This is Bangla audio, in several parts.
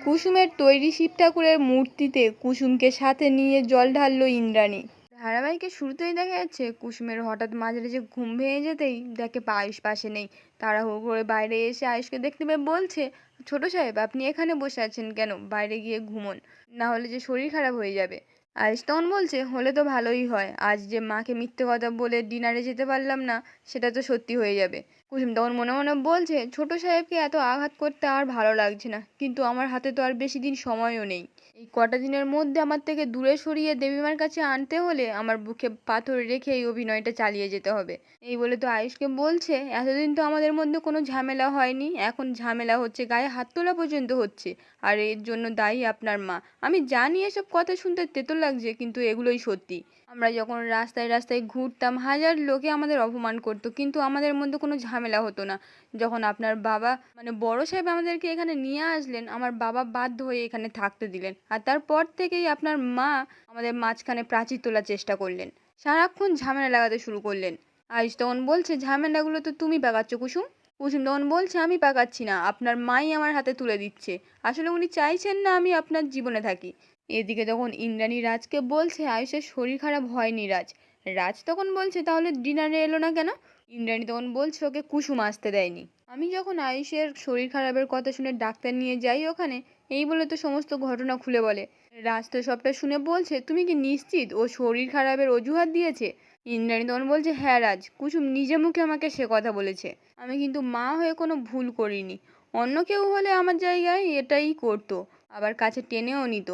কুসুমের তৈরি শিব ঠাকুরের মূর্তিতে কুসুমকে সাথে নিয়ে জল ঢাললো ইন্দ্রাণী। ধারাবাহিকে শুরুতেই দেখা যাচ্ছে কুসুমের হঠাৎ মাঝে ঘুম ভেঙে যেতেই দেখে আয়ুষ পাশে নেই। তাড়াহুড়ো করে বাইরে এসে আয়ুষকে দেখতে পেয়ে বলছে, ছোট সাহেব আপনি এখানে বসে আছেন কেন? বাইরে গিয়ে ঘুমোন, না হলে যে শরীর খারাপ হয়ে যাবে। আয়ুষ তখন বলছে, হলে তো ভালোই হয়, আজ যে মাকে মিথ্যে কথা বলে ডিনারে যেতে পারলাম না সেটা তো সত্যি হয়ে যাবে। কুসুম তখন মনে মনে বলছে, ছোট সাহেবকে এত আঘাত করতে আর ভালো লাগছে না, কিন্তু আমার হাতে তো আর বেশি দিন সময়ও নেই। এই কটা দিনের মধ্যে আমার থেকে দূরে সরিয়ে দেবীমার কাছে আনতে হলে আমার বুকে পাথর রেখে এই অভিনয়টা চালিয়ে যেতে হবে। এই বলে তো আয়ুষকে বলছে, এতদিন তো আমাদের মধ্যে কোনো ঝামেলা হয়নি, এখন ঝামেলা হচ্ছে, গায়ে হাত তোলা পর্যন্ত হচ্ছে, আর এর জন্য দায়ী আপনার মা। আমি জানি এসব কথা শুনতে তেতো লাগছে, কিন্তু এগুলোই সত্যি। আমরা যখন রাস্তায় রাস্তায় ঘুরতাম হাজার লোকে আমাদের অপমান করতো, কিন্তু আমাদের মধ্যে কোনো ঝামেলা হতো না। যখন আপনার বাবা মানে বড় সাহেব আমাদেরকে এখানে নিয়ে আসলেন, আমার বাবা বাধ্য হয়ে এখানে থাকতে দিলেন, আর তারপর থেকেই আপনার মা আমাদের মাঝখানে প্রাচীর তোলার চেষ্টা করলেন, সারাক্ষণ ঝামেলা লাগাতে শুরু করলেন। আয়ুষ তখন বলছে, ঝামেলাগুলো তো তুমি পাকাচ্ছ কুসুম। কুসুম তখন বলছে, আমি পাকাচ্ছি না, আপনার মাই আমার হাতে তুলে দিচ্ছে, আসলে উনি চাইছেন না আমি আপনার জীবনে থাকি। এদিকে তখন ইন্দ্রাণী রাজকে বলছে, আয়ুষের শরীর খারাপ হয়নি রাজ। রাজ তখন বলছে, তাহলে ডিনারে এলো না কেন? ইন্দ্রাণী তখন বলছে, ওকে কুসুম আসতে দেয়নি। আমি যখন আয়ুষের শরীর খারাপের কথা শুনে ডাক্তার নিয়ে যাই ওখানে, এই বলে তো সমস্ত ঘটনা খুলে বলে। রাজ তো সবটা শুনে বলছে, তুমি কি নিশ্চিত ও শরীর খারাপের অজুহাত দিয়েছে? ইন্দ্রাণী তখন বলছে, হ্যাঁ রাজ, কুসুম নিজে মুখে আমাকে সে কথা বলেছে। আমি কিন্তু মা হয়ে কোনো ভুল করিনি। অন্য কেউ হলে আমার জায়গায় এটাই করতো, আবার কাছে টেনেও নিত,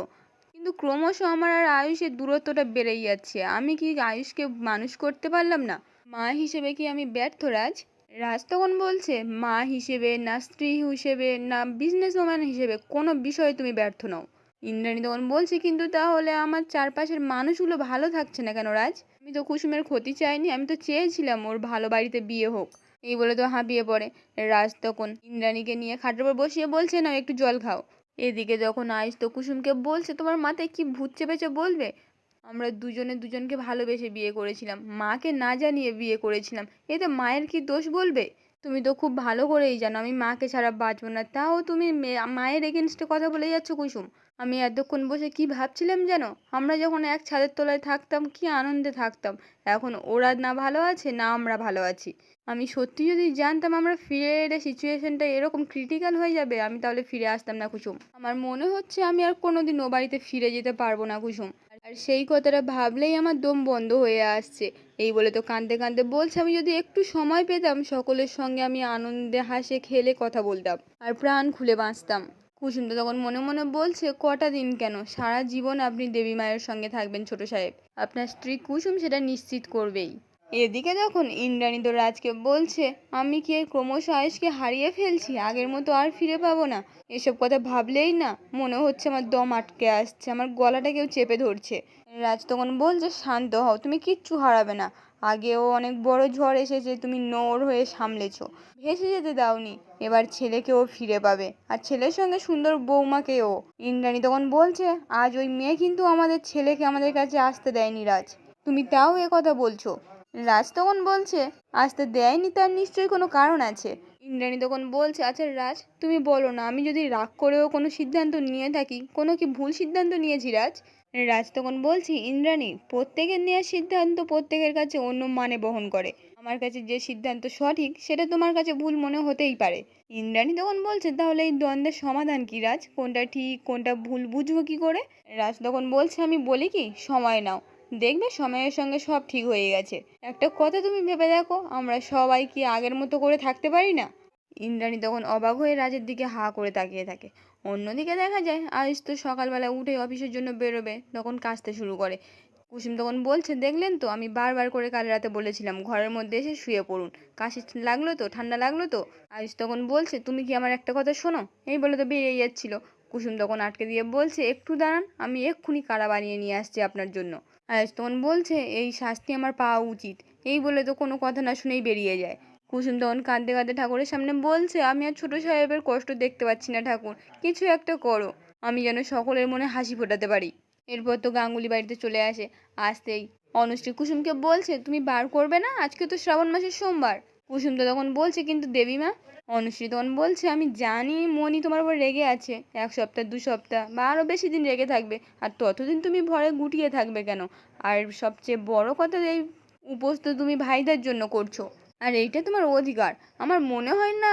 কিন্তু ক্রমশ আমার আর আয়ুষের দূরত্বটা বেড়েই যাচ্ছে। আমি কি আয়ুষকে মানুষ করতে পারলাম না? মা হিসেবে কি আমি ব্যর্থ রাজ? রাজ তখন বলছে, মা হিসেবে না, স্ত্রী হিসেবে না, বিজনেস ওম্যান হিসেবে কোনো বিষয়ে তুমি ব্যর্থ নও। ইন্দ্রাণী তখন বলছে, কিন্তু তাহলে আমার চারপাশের মানুষগুলো ভালো থাকছে না কেন রাজ? আমি তো কুসুমের ক্ষতি চাইনি, আমি তো চেয়েছিলাম ওর ভালো বাড়িতে বিয়ে হোক। এই বলে তো হাঁপিয়ে পড়ে। রাজ তখন ইন্দ্রাণীকে নিয়ে খাটের উপর বসিয়ে বলছে, না একটু জল খাও। এদিকে যখন আয়ুষ তো কুসুমকে বলছে, তোমার মাথায় কি ভূত চেপেছে বলবে? আমরা দুজনে দুজনকে ভালোবেসে বিয়ে করেছিলাম, মাকে না জানিয়ে বিয়ে করেছিলাম, এতে মায়ের কি দোষ বলবে? তুমি তো খুব ভালো করেই জানো আমি মাকে ছাড়া বাঁচবো না, তাও তুমি মায়ের এগেনস্টে কথা বলে যাচ্ছ কুসুম। আমি এতক্ষণ বসে কি ভাবছিলাম জানো? আমরা যখন এক ছাদের তলায় থাকতাম কি আনন্দে থাকতাম, এখন ওরা না ভালো আছে না আমরা ভালো আছি। আমি সত্যি যদি জানতাম আমরা ফিরে এলে সিচুয়েশনটা এরকম ক্রিটিক্যাল হয়ে যাবে, আমি তাহলে ফিরে আসতাম না কুসুম। আমার মনে হচ্ছে আমি আর কোনোদিন ও বাড়িতে ফিরে যেতে পারবো না কুসুম, আর সেই কথাটা ভাবলেই আমার দম বন্ধ হয়ে আসছে। এই বলে তো কাঁদতে কাঁদতে বলছে, আমি যদি একটু সময় পেতাম সকলের সঙ্গে আমি আনন্দে হাসে খেলে কথা বলতাম আর প্রাণ খুলে বাঁচতাম। কুসুম তো তখন মনে মনে বলছে, কটা দিন কেন, সারা জীবন আপনি দেবী মায়ের সঙ্গে থাকবেন ছোট সাহেব, আপনার স্ত্রী কুসুম সেটা নিশ্চিত করবেই। এদিকে যখন ইন্দ্রাণী তো রাজকে বলছে, আমি কি ক্রমশ আয়েশকে হারিয়ে ফেলছি, আগের মতো আর ফিরে পাবো না? এসব কথা ভাবলেই না মনে হচ্ছে আমার দম আটকে আসছে, আমার গলাটা কেউ চেপে ধরছে। রাজ তখন বলছে, শান্ত হও, তুমি কিচ্ছু হারাবে না, আগেও অনেক বড় ঝড় এসেছে, তুমি নোর হয়ে সামলেছো, ভেসে যেতে দাওনি, এবার ছেলেকেও ফিরে পাবে, আর ছেলের সঙ্গে সুন্দর বৌমাকেও। ইন্দ্রাণী তখন বলছে, আজ ওই মেয়ে কিন্তু আমাদের ছেলেকে আমাদের কাছে আসতে দেয়নি রাজ, তুমি তাও এ কথা বলছো? রাজ তখন বলছে, আসতে দেয়নি তার নিশ্চয়ই কোনো কারণ আছে। ইন্দ্রাণী তখন বলছে, আচ্ছা রাজ তুমি বলো না, আমি যদি রাগ করেও কোনো সিদ্ধান্ত নিয়ে থাকি, কোনো কি ভুল সিদ্ধান্ত নিয়েছি রাজ? রাজ তখন বলছি, ইন্দ্রাণী প্রত্যেকের নেওয়ার সিদ্ধান্ত প্রত্যেকের কাছে অন্য মানে বহন করে, আমার কাছে যে সিদ্ধান্ত সঠিক সেটা তোমার কাছে ভুল মনে হতেই পারে। ইন্দ্রাণী তখন বলছে, তাহলে এই দ্বন্দ্বের সমাধান কি রাজ, কোনটা ঠিক কোনটা ভুল বুঝবো কি করে? রাজ তখন বলছে, আমি বলি কি, সময় নাও, দেখবে সময়ের সঙ্গে সব ঠিক হয়ে গেছে। একটা কথা তুমি ভেবে দেখো, আমরা সবাই কি আগের মতো করে থাকতে পারি না? ইন্দ্রাণী তখন অবাক হয়ে রাজের দিকে হাঁ করে তাকিয়ে থাকে। অন্যদিকে দেখা যায় আয়ুষ তো সকালবেলা উঠে অফিসের জন্য বেরোবে, তখন কাঁচতে শুরু করে। কুসুম তখন বলছে, দেখলেন তো আমি বারবার করে কাল রাতে বলেছিলাম ঘরের মধ্যে এসে শুয়ে পড়ুন, কাশি লাগলো তো, ঠান্ডা লাগলো তো? আয়ুষ তখন বলছে, তুমি কি আমার একটা কথা শোনো, এই বলে তো বেরিয়ে যাচ্ছিল। কুসুম তখন আটকে দিয়ে বলছে, একটু দাঁড়ান, আমি এক্ষুনি কারা বানিয়ে নিয়ে আসছি আপনার জন্য। আয়ুষ তখন বলছে, এই শাস্তি আমার পাওয়া উচিত। এই বলে তো কোনো কথা না শুনেই বেরিয়ে যায়। কুসুম তখন কাঁদতে কাঁদতে ঠাকুরের সামনে বলছে, আমি আর ছোট সাহেবের কষ্ট দেখতে পাচ্ছি না ঠাকুর, কিছু একটা করো, আমি যেন সকলের মনে হাসি ফোটাতে পারি। এরপর তো গাঙ্গুলি বাড়িতে চলে আসে। আসতেই অনুশ্রী কুসুমকে বলছে, তুমি বার করবে না, আজকে তো শ্রাবণ মাসের সোমবার। কুসুম তো তখন বলছে, কিন্তু দেবীমা। অনুশ্রী তখন বলছে, আমি জানি মনি তোমার উপর রেগে আছে, 1 সপ্তাহ 2 সপ্তাহ বা আরও বেশি দিন রেগে থাকবে, আর ততদিন তুমি ভয়ে গুটিয়ে থাকবে কেন? আর সবচেয়ে বড় কথা, এই উপোস তো তুমি ভাইদের জন্য করছো, আর এইটা তোমার অধিকার। আমার মনে হয় না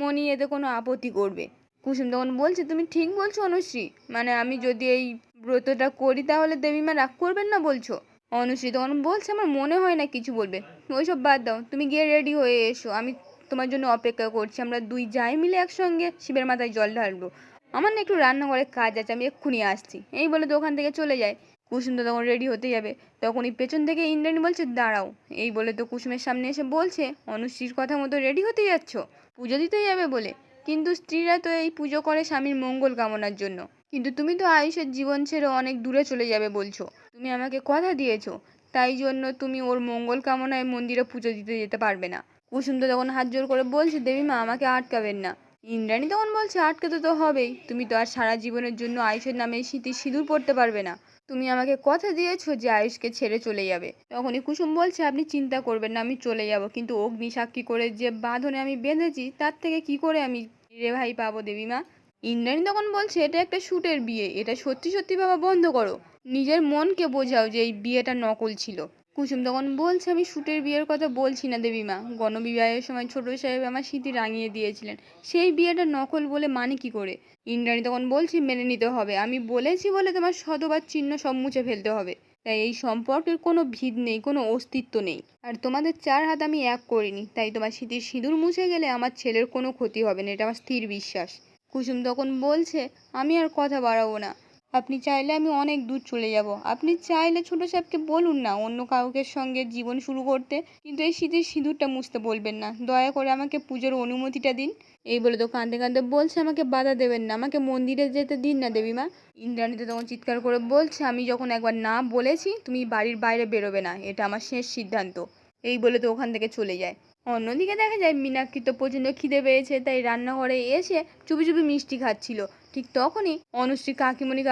মনি এতে কোনো আপত্তি করবে। কুসুম তখন বলছে, তুমি ঠিক বলছো অনুশ্রী, মানে আমি যদি এই ব্রতটা করি তাহলে দেবীমা রাগ করবেন না বলছো? অনুশ্রী তখন বলছে, আমার মনে হয় না কিছু বলবে। ওইসব বাদ দাও, তুমি গিয়ে রেডি হয়ে এসো, আমি তোমার জন্য অপেক্ষা করছি। আমরা দুই যাই মিলে একসঙ্গে শিবের মাথায় জল ঢালবো। আমার না একটু রান্নাঘরে কাজ আছে, আমি এক্ষুনি আসছি। এই বলে তো ওখান থেকে চলে যায়। কুসুম তো তখন রেডি হতে যাবে, তখনই পেছন থেকে ইন্দ্রাণী বলছে, দাঁড়াও। এই বলে তো কুসুমের সামনে এসে বলছে, অনুশ্রীর কথা মতো রেডি হতে যাচ্ছ পুজো দিতে যাবে বলে? কিন্তু স্ত্রীরা তো এই পুজো করে স্বামীর মঙ্গল কামনার জন্য, কিন্তু তুমি তো আয়ুষের জীবন ছেড়ে অনেক দূরে চলে যাবে বলছো। তুমি আমাকে কথা দিয়েছো, তাই জন্য তুমি ওর মঙ্গল কামনায় মন্দিরে পুজো দিতে যেতে পারবে না। কুসুম তো তখন হাত জোর করে বলছে, দেবীমা আমাকে আটকাবেন না। ইন্দ্রাণী তখন বলছে, আটকাতে তো হবেই, তুমি তো আর সারা জীবনের জন্য আয়ুষের নামে স্মৃতির সিঁদুর পড়তে পারবে না। তুমি আমাকে কথা দিয়েছো যে আয়ুষকে ছেড়ে চলে যাবে। তখনই কুসুম বলছে, আপনি চিন্তা করবেন না, আমি চলে যাব, কিন্তু অগ্নি সাক্ষী করে যে বাঁধনে আমি বেঁধেছি তার থেকে কি করে আমি রেহাই পাবো দেবীমা? ইন্দ্রাণী তখন বলছে, এটা একটা শুটের বিয়ে, এটা সত্যি সত্যি ভাবা বন্ধ করো। নিজের মনকে বোঝাও যে এই বিয়েটা নকল ছিল। কুসুম তখন বলছে, আমি শুটের বিয়ের কথা বলছি না দেবীমা, গণবিবাহের সময় ছোট সাহেব আমার স্মৃতি রাঙিয়ে দিয়েছিলেন, সেই বিয়েটা নকল বলে মানে কি করে? ইন্দ্রাণী তখন বলছি, মেনে নিতে হবে, আমি বলেছি বলে তোমার শতবার চিহ্ন সব মুছে ফেলতে হবে। তাই এই সম্পর্কের কোনো ভিত নেই, কোনো অস্তিত্ব নেই। আর তোমাদের 4 হাত আমি এক করিনি, তাই তোমার স্মৃতির সিঁদুর মুছে গেলে আমার ছেলের কোনো ক্ষতি হবে না, এটা আমার স্থির বিশ্বাস। কুসুম তখন বলছে, আমি আর কথা বাড়াবো না, আপনি চাইলে আমি অনেক দূর চলে যাব, আপনি চাইলে ছোট সাহেবকে বলুন না অন্য কাউকে সঙ্গে জীবন শুরু করতে, কিন্তু এই স্মৃতির সিঁদুরটা মুছতে বলবেন না, দয়া করে আমাকে পুজোর অনুমতিটা দিন। এই বলে তো কাঁদতে কাঁদতে বলছে, আমাকে বাধা দেবেন না, আমাকে মন্দিরে যেতে দিন না দেবীমা। ইন্দ্রাণী তো তখন চিৎকার করে বলছে, আমি যখন একবার না বলেছি তুমি বাড়ির বাইরে বেরোবে না, এটা আমার শেষ সিদ্ধান্ত। এই বলে তো ওখান থেকে চলে যায়। অন্যদিকে দেখা যায় মীনাক্ষী তো প্রচণ্ড খিদে পেয়েছে, তাই রান্নাঘরে এসে চুপি চুপি মিষ্টি খাচ্ছিল। ঠিক তখনই অনুশ্রী কাকিমণি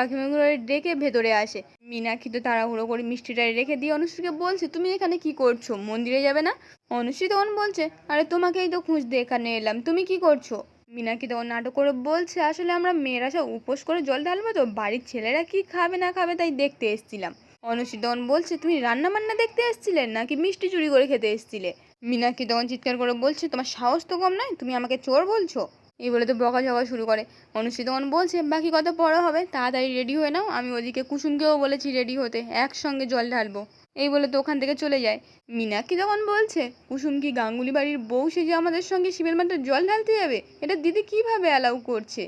ডেকে ভেতরে আসে। মীনাক্ষী তো তাড়াহুড়ো করে মিষ্টিটা রেখে দিয়ে অনুশ্রীকে বলছে, তুমি এখানে কি করছো, মন্দিরে যাবে না? অনুশ্রী তখন বলছে, আরে তোমাকেই তো খুঁজতে এখানে এলাম, তুমি কি করছো? মীনাক্ষী তখন নাটক করে বলছে, আসলে আমরা মেয়েরা সব উপোস করে জল ঢালবো, তো বাড়ির ছেলেরা কি খাবে না খাবে তাই দেখতে এসেছিলাম। অনুশ্রী তখন বলছে, তুমি রান্না বান্না দেখতে এসেছিলে নাকি মিষ্টি চুরি করে খেতে এসেছিলে? মীনাক্ষী তখন চিৎকার করে বলছে, তোমার সাহস তো কম নয়, তুমি আমাকে চোর বলছো? এই বলে তো বকাঝকা শুরু করে। অনুশ্রী তখন বলছে, বাকি কথা পড়া হবে, তাড়াতাড়ি রেডি হয়ে নাও, আমি ওদিকে কুসুমকেও বলেছি রেডি হতে, একসঙ্গে জল ঢালবো। এই বলে তো ওখান থেকে চলে যায়। মীনাক্ষী তখন বলছে, কুসুম কি গাঙ্গুলি বাড়ির বউ সেজে আমাদের সঙ্গে শিবের মাথায় জল ঢালতে যাবে? এটা দিদি কিভাবে অ্যালাউ করছে?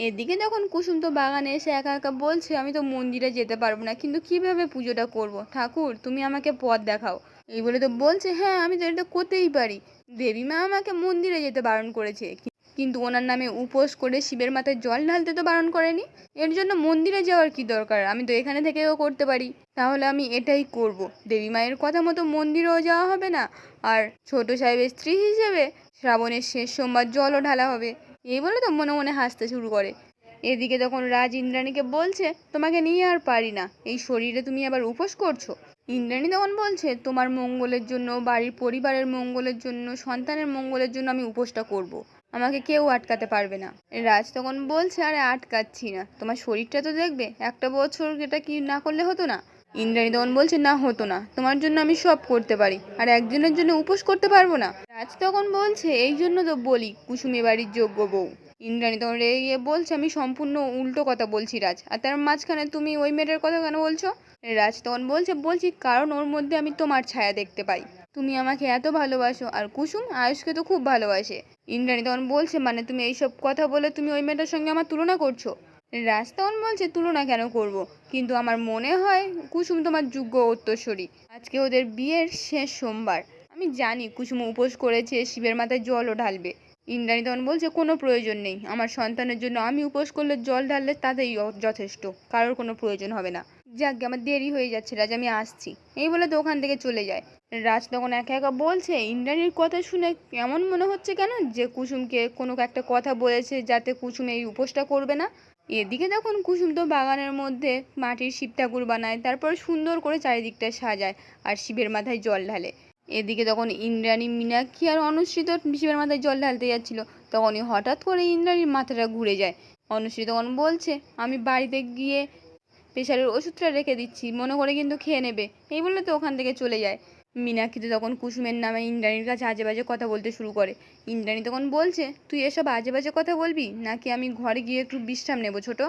এদিকে যখন কুসুম তো বাগানে এসে একা একা বলছে, আমি তো মন্দিরে যেতে পারবো না, কিন্তু কিভাবে পুজোটা করব, ঠাকুর তুমি আমাকে পথ দেখাও। এই বলে তো বলছে, হ্যাঁ আমি তো এটা করতেই পারি, দেবীমা আমাকে মন্দিরে যেতে বারণ করেছে, কিন্তু ওনার নামে উপোস করে শিবের মাথায় জল ঢালতে তো বারণ করেনি। এর জন্য মন্দিরে যাওয়ার কি দরকার, আমি তো এখানে থেকেও করতে পারি। তাহলে আমি এটাই করব, দেবী মায়ের কথা মতো মন্দিরেও যাওয়া হবে না, আর ছোট সাহেবের স্ত্রী হিসেবে শ্রাবণের শেষ সোমবার জলও ঢালা হবে। এই বলে তো মনে মনে হাসতে শুরু করে। এদিকে তখন রাজ ইন্দ্রাণীকে বলছে, তোমাকে নিয়ে আর পারি না, এই শরীরে তুমি আবার উপোস করছো। ইন্দ্রাণী তখন বলছে, তোমার মঙ্গলের জন্য, বাড়ির পরিবারের মঙ্গলের জন্য, সন্তানের মঙ্গলের জন্য আমি উপোসটা করব, আমাকে কেউ আটকাতে পারবে না। রাজ তখন বলছে, আরে আটকাচ্ছি না, তোমার শরীরটা তো দেখবে, একটা বছর এটা কি না করলে হতো না? ইন্দ্রাণী তখন বলছে, না হতো না, তোমার জন্য আমি সব করতে পারি, আর একজনের জন্য উপোস করতে পারবো না? রাজ তখন বলছে, এই জন্য তো বলি কুসুমি বাড়ির যোগ্য বউ। ইন্দ্রাণী তখন রেগে গিয়ে বলছে, আমি সম্পূর্ণ উল্টো কথা বলছি রাজ, আর তার মাঝখানে তুমি ওই মেয়েটার কথা কেন বলছো? রাজ তখন বলছি কারণ ওর মধ্যে আমি তোমার ছায়া দেখতে পাই, তুমি আমাকে এত ভালোবাসো, আর কুসুম আয়ুষকে তো খুব ভালোবাসে। ইন্দ্রাণী তখন বলছে, মানে তুমি এইসব কথা বলে তুমি ওই মেয়েটার সঙ্গে আমার তুলনা করছো? রাজ তখন বলছে, তুলনা কেন করব, কিন্তু আমার মনে হয় কুসুম তোমার যোগ্য উত্তরসূরি। আজকে ওদের বিয়ের শেষ সোমবার, আমি জানি কুসুম উপোস করেছে, শিবের মাথায় জলও ঢালবে। ইন্দ্রাণী তখন বলছে, কোনো প্রয়োজন নেই, আমার সন্তানের জন্য আমি উপোস করলে জল ঢাললে তাতেই যথেষ্ট, কারোর কোনো প্রয়োজন হবে না। যাক, আমার দেরি হয়ে যাচ্ছে রাজ, আমি আসছি। এই বলে তো ওখান থেকে চলে যায়। রাজ তখন একা একা বলছে, ইন্দ্রাণীর কথা শুনে কেমন মনে হচ্ছে কেন যে কুসুমকে কোনো একটা কথা বলেছে যাতে কুসুম এই উপোসটা করবে না। এদিকে তখন কুসুম তো বাগানের মধ্যে মাটির শিব ঠাকুর বানায়, তারপর সুন্দর করে চারিদিকটা সাজায় আর শিবের মাথায় জল ঢালে। এদিকে তখন ইন্দ্রাণী, মীনাক্ষী আর অনুশ্রী তো শিবের মাথায় জল ঢালতে যাচ্ছিল। তখনই হঠাৎ করে ইন্দ্রাণীর মাথাটা ঘুরে যায়। অনুশ্রী তখন বলছে, আমি বাড়িতে গিয়ে প্রেশারের ওষুধটা রেখে দিচ্ছি, মনে করে কিন্তু খেয়ে নেবে। এই বলে তো ওখান থেকে চলে যায়। মীনাক্ষী তো তখন কুসুমের নামে ইন্দ্রাণীর কাছে আজে বাজে কথা বলতে শুরু করে। ইন্দ্রাণী তখন বলছে, তুই এসব আজে বাজে কথা বলবি নাকি আমি ঘরে গিয়ে একটু বিশ্রাম নেবো ছোট?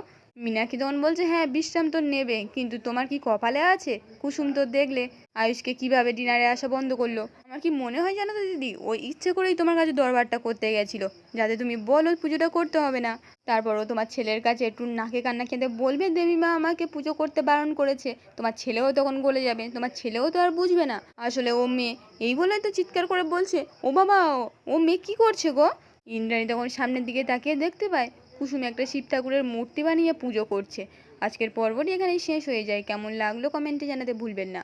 মীনাক্ষী তখন বলছে, হ্যাঁ বিশ্রাম তো নেবে, কিন্তু তোমার কি কপালে আছে? কুসুম তো দেখলে আয়ুষকে কিভাবে ডিনারে আসা বন্ধ করলো। আমার কি মনে হয় জানো তো দিদি, ওই ইচ্ছে করেই তোমার কাছে দরবারটা করতে গেছিলো, যাতে তুমি বলো পুজোটা করতে হবে না। তারপরও তোমার ছেলের কাছে একটু নাকে কান্না খেতে বলবে দেবী মা আমাকে পুজো করতে বারণ করেছে। তোমার ছেলেও তখন গলে যাবে, তোমার ছেলেও তো আর বুঝবে না আসলে ও মেয়ে। এই বলে তো চিৎকার করে বলছে, ও বাবা, ও মেয়ে কি করছে গো? ইন্দ্রাণী তখন সামনের দিকে তাকিয়ে দেখতে পায় কুসুম একটা শিব ঠাকুরের মূর্তি বানিয়ে পুজো করছে। আজকের পর্বটি এখানেই শেষ হয়ে যায়। কেমন লাগলো কমেন্টে জানাতে ভুলবেন না।